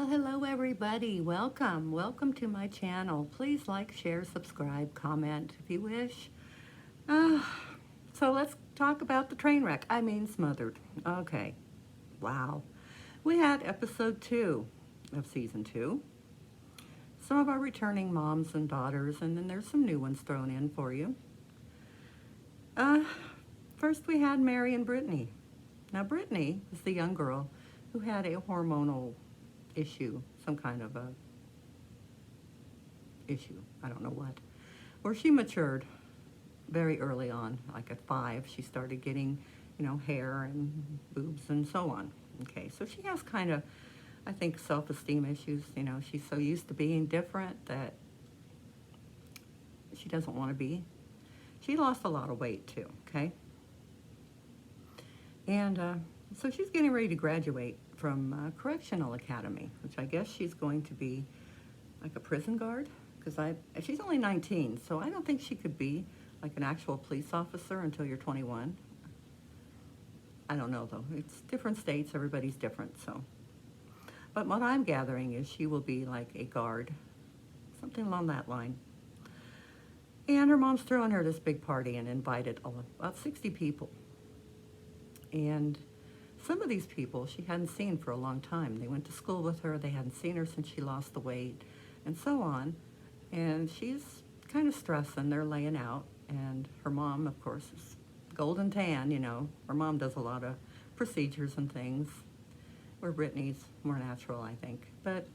Well, hello everybody. Welcome to my channel. Please like, share, subscribe, comment if you wish. Uh, so let's talk about the train wreck. I mean, Smothered. Okay. Wow. We had episode 2 of season 2. Some of our returning moms and daughters, and then there's some new ones thrown in for you. Uh, First we had Mary and Brittany. Now Brittany is the young girl who had a hormonal issue, some kind of a issue, I don't know what, where she matured very early on, like at 5, she started getting, hair and boobs and so on. Okay, so she has kind of, I think, self-esteem issues. She's so used to being different that she doesn't want to be. She lost a lot of weight too, okay? And so she's getting ready to graduate from Correctional Academy, which I guess she's going to be like a prison guard, because she's only 19, so I don't think she could be like an actual police officer until you're 21. I don't know though, it's different states, everybody's different, so. But what I'm gathering is she will be like a guard, something along that line. And her mom's throwing her this big party and invited about 60 people. And some of these people she hadn't seen for a long time. They went to school with her, they hadn't seen her since she lost the weight, and so on. And she's kind of stressing, they're laying out, and her mom, of course, is golden tan, Her mom does a lot of procedures and things, where Brittany's more natural, I think. But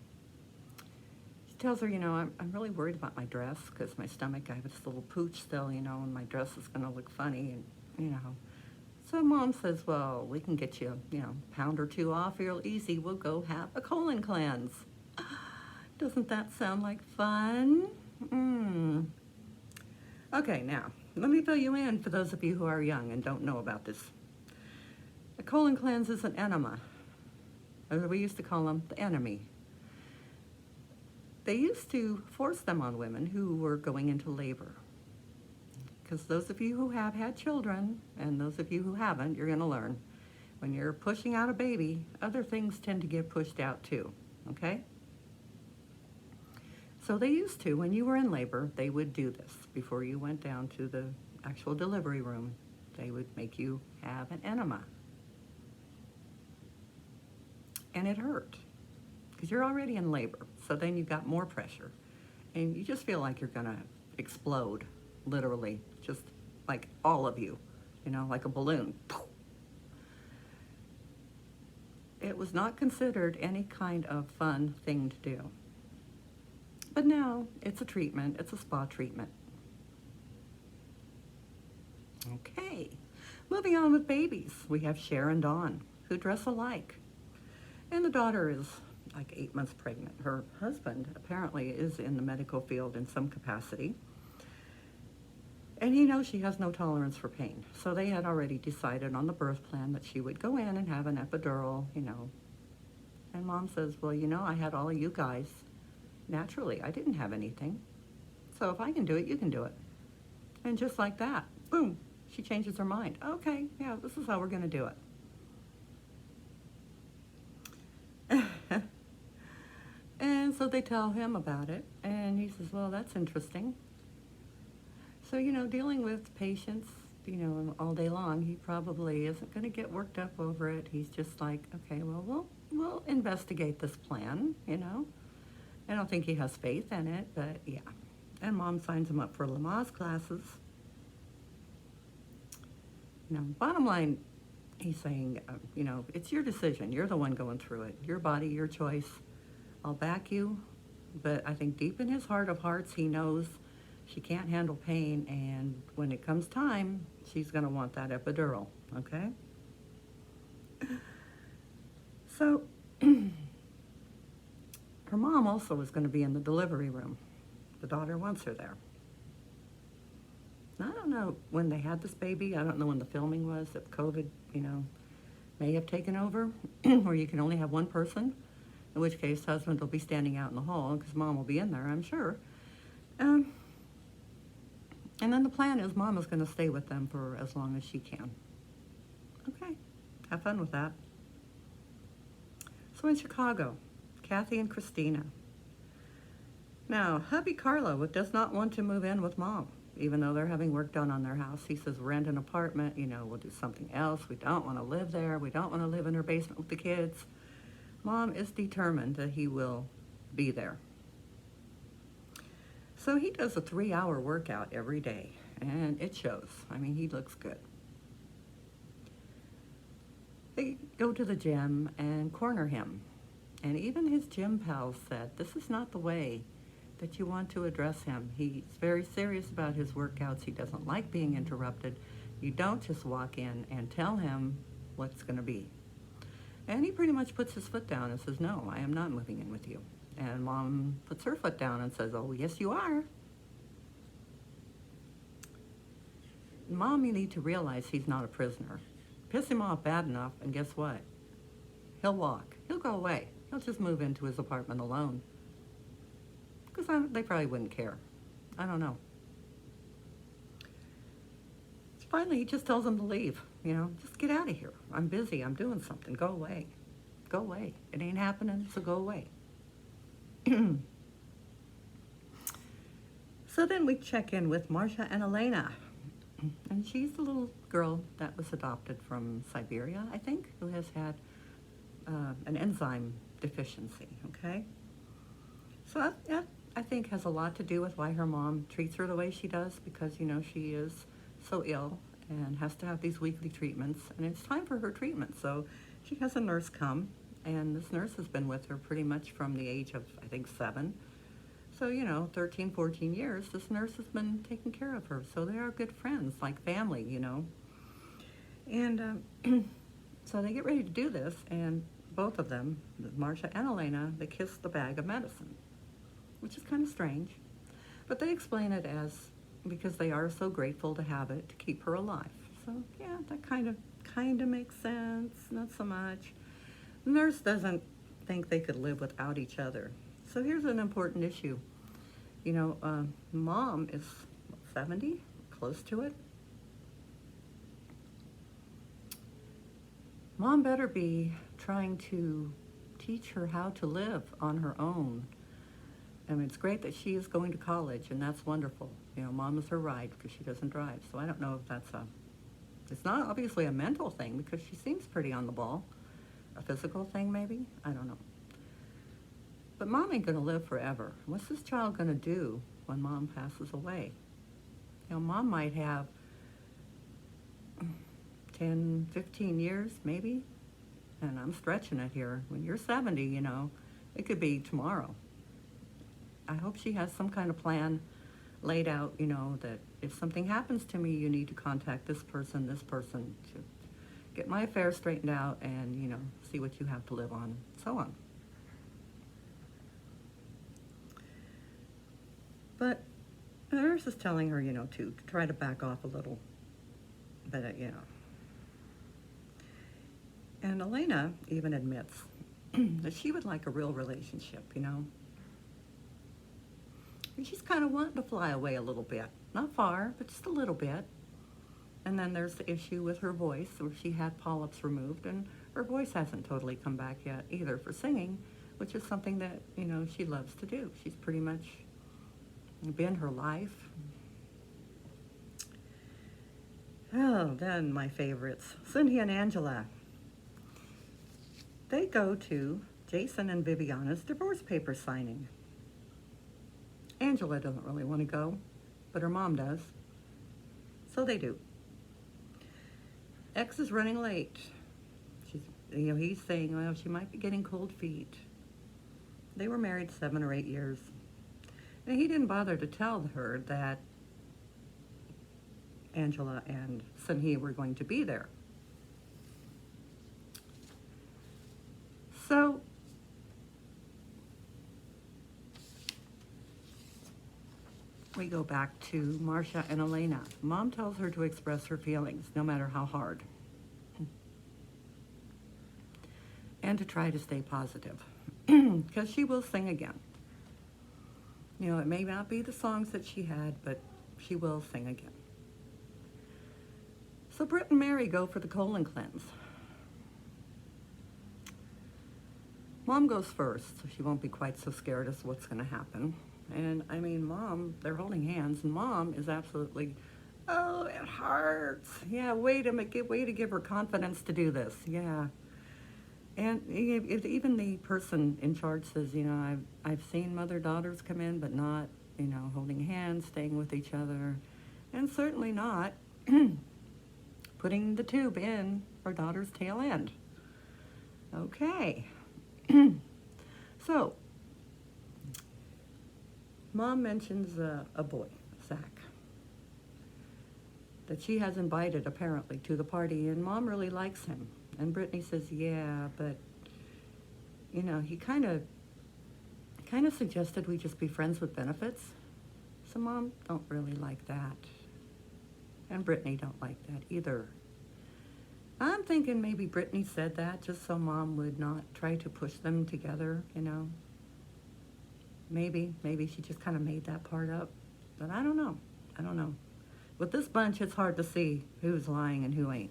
she tells her, I'm really worried about my dress, because my stomach, I have this little pooch still, and my dress is going to look funny, and, So Mom says, well, we can get you, pound or 2 off real easy. We'll go have a colon cleanse. Doesn't that sound like fun? Okay, now, let me fill you in for those of you who are young and don't know about this. A colon cleanse is an enema, or we used to call them the enemy. They used to force them on women who were going into labor. Because those of you who have had children, and those of you who haven't, you're going to learn. When you're pushing out a baby, other things tend to get pushed out too, okay? So they used to, when you were in labor, they would do this. Before you went down to the actual delivery room, they would make you have an enema. And it hurt, because you're already in labor, so then you got more pressure. And you just feel like you're going to explode, literally. Just like all of you, like a balloon. It was not considered any kind of fun thing to do. But now it's a treatment, it's a spa treatment. Okay, moving on with babies. We have Cher and Dawn, who dress alike. And the daughter is like 8 months pregnant. Her husband apparently is in the medical field in some capacity. And he knows she has no tolerance for pain. So they had already decided on the birth plan that she would go in and have an epidural, And Mom says, well, I had all of you guys naturally. I didn't have anything. So if I can do it, you can do it. And just like that, boom, she changes her mind. Okay, yeah, this is how we're going to do it. And so they tell him about it. And he says, well, that's interesting. So, dealing with patients, all day long, he probably isn't going to get worked up over it. He's just like, okay, well, we'll investigate this plan, I don't think he has faith in it, but yeah. And Mom signs him up for Lamaze classes. Bottom line, he's saying, it's your decision. You're the one going through it. Your body, your choice. I'll back you. But I think deep in his heart of hearts, he knows she can't handle pain, and when it comes time, she's going to want that epidural, okay? So, her mom also is going to be in the delivery room. The daughter wants her there. I don't know when they had this baby. I don't know when the filming was, if COVID, may have taken over, where you can only have one person, in which case husband will be standing out in the hall, because Mom will be in there, I'm sure. And then the plan is Mom is going to stay with them for as long as she can. Okay, have fun with that. So in Chicago, Kathy and Christina. Now, hubby Carlo does not want to move in with mom, even though they're having work done on their house. He says, rent an apartment, we'll do something else. We don't want to live there. We don't want to live in her basement with the kids. Mom is determined that he will be there. So he does a 3-hour workout every day, and it shows. I mean, he looks good. They go to the gym and corner him. And even his gym pals said, this is not the way that you want to address him. He's very serious about his workouts. He doesn't like being interrupted. You don't just walk in and tell him what's going to be. And he pretty much puts his foot down and says, no, I am not moving in with you. And mom puts her foot down and says, oh, yes, you are. Mom, you need to realize he's not a prisoner. Piss him off bad enough, and guess what? He'll walk. He'll go away. He'll just move into his apartment alone. Because they probably wouldn't care. I don't know. So finally, he just tells them to leave. Just get out of here. I'm busy. I'm doing something. Go away. Go away. It ain't happening, so go away. So then we check in with Marcia and Elena. And she's the little girl that was adopted from Siberia, I think, who has had an enzyme deficiency, okay? So that, I think, has a lot to do with why her mom treats her the way she does, because, she is so ill and has to have these weekly treatments, and it's time for her treatment. So she has a nurse come, and this nurse has been with her pretty much from the age of, I think, 7. So, 13, 14 years, this nurse has been taking care of her. So they are good friends, like family, And so they get ready to do this, and both of them, Marcia and Elena, they kiss the bag of medicine, which is kind of strange. But they explain it as because they are so grateful to have it to keep her alive. So, yeah, that kind of makes sense, not so much. The nurse doesn't think they could live without each other. So here's an important issue. Mom is 70, close to it. Mom better be trying to teach her how to live on her own. I mean, it's great that she is going to college, and that's wonderful. Mom is her ride because she doesn't drive. So I don't know if it's not obviously a mental thing because she seems pretty on the ball. A physical thing, maybe? I don't know. But mom ain't going to live forever. What's this child going to do when mom passes away? Mom might have 10, 15 years, maybe. And I'm stretching it here. When you're 70, it could be tomorrow. I hope she has some kind of plan laid out, that if something happens to me, you need to contact this person to get my affairs straightened out and, see what you have to live on, so on. But the nurse is telling her, to try to back off a little. But, And Elena even admits that she would like a real relationship, And she's kind of wanting to fly away a little bit. Not far, but just a little bit. And then there's the issue with her voice, where she had polyps removed, and her voice hasn't totally come back yet either for singing, which is something that, she loves to do. She's pretty much been her life. Oh, then my favorites, Cynthia and Angela. They go to Jason and Viviana's divorce paper signing. Angela doesn't really want to go, but her mom does. So they do. X is running late. He's saying, well, she might be getting cold feet. They were married 7 or 8 years. And he didn't bother to tell her that Angela and Sunhee were going to be there. So, we go back to Marcia and Elena. Mom tells her to express her feelings, no matter how hard. And to try to stay positive, because she will sing again. It may not be the songs that she had, but she will sing again. So Britt and Mary go for the colon cleanse. Mom goes first, so she won't be quite so scared as what's going to happen. And I mean, Mom, they're holding hands, and Mom is absolutely, oh, it hurts. Yeah, way to give her confidence to do this. Yeah. And even the person in charge says, I've seen mother-daughters come in, but not, holding hands, staying with each other, and certainly not putting the tube in her daughter's tail end. Okay. So, Mom mentions a boy, Zach, that she has invited apparently to the party, and Mom really likes him. And Brittany says, yeah, but, he kind of suggested we just be friends with benefits. So Mom don't really like that. And Brittany don't like that either. I'm thinking maybe Brittany said that just so Mom would not try to push them together, Maybe she just kind of made that part up. But I don't know. With this bunch, it's hard to see who's lying and who ain't.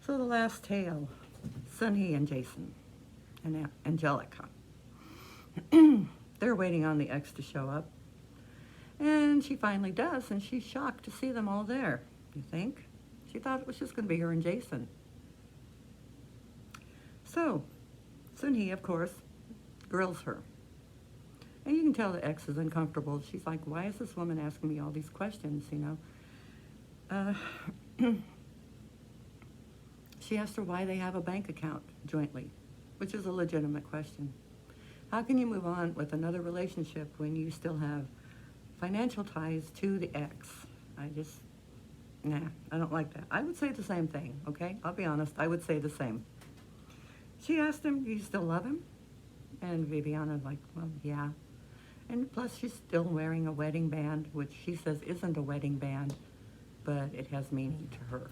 So the last tale, Sunhee and Jason and Angelica. They're waiting on the ex to show up. And she finally does, and she's shocked to see them all there, you think? She thought it was just going to be her and Jason. So, Sunhee, of course, grills her. And you can tell the ex is uncomfortable. She's like, why is this woman asking me all these questions, She asked her why they have a bank account jointly, which is a legitimate question. How can you move on with another relationship when you still have financial ties to the ex? I don't like that. I would say the same thing, okay? I'll be honest, I would say the same. She asked him, do you still love him? And Viviana's like, well, yeah. And plus, she's still wearing a wedding band, which she says isn't a wedding band, but it has meaning to her.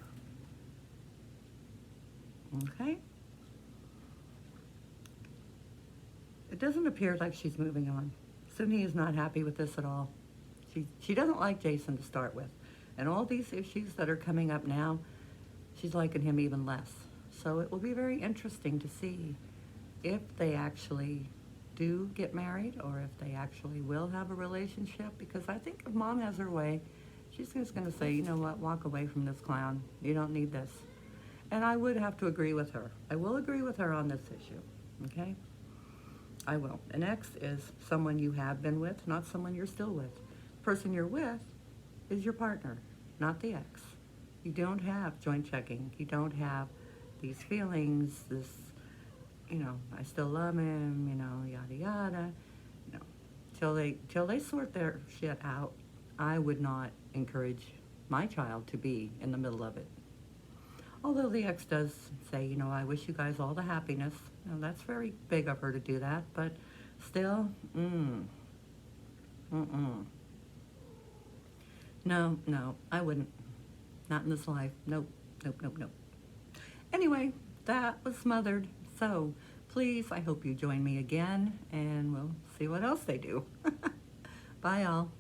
Okay? It doesn't appear like she's moving on. Sunhee is not happy with this at all. She doesn't like Jason to start with. And all these issues that are coming up now, she's liking him even less. So it will be very interesting to see if they actually do get married or if they actually will have a relationship, because I think if Mom has her way, she's just going to say, you know what, walk away from this clown. You don't need this. And I would have to agree with her. I will agree with her on this issue, okay? I will. An ex is someone you have been with, not someone you're still with. The person you're with is your partner, not the ex. You don't have joint checking. You don't have these feelings, this, I still love him, yada, yada. Till they sort their shit out, I would not encourage my child to be in the middle of it. Although the ex does say, I wish you guys all the happiness. That's very big of her to do that, but still, No, I wouldn't. Not in this life. Nope. Anyway, that was Smothered. So, please, I hope you join me again, and we'll see what else they do. Bye, all.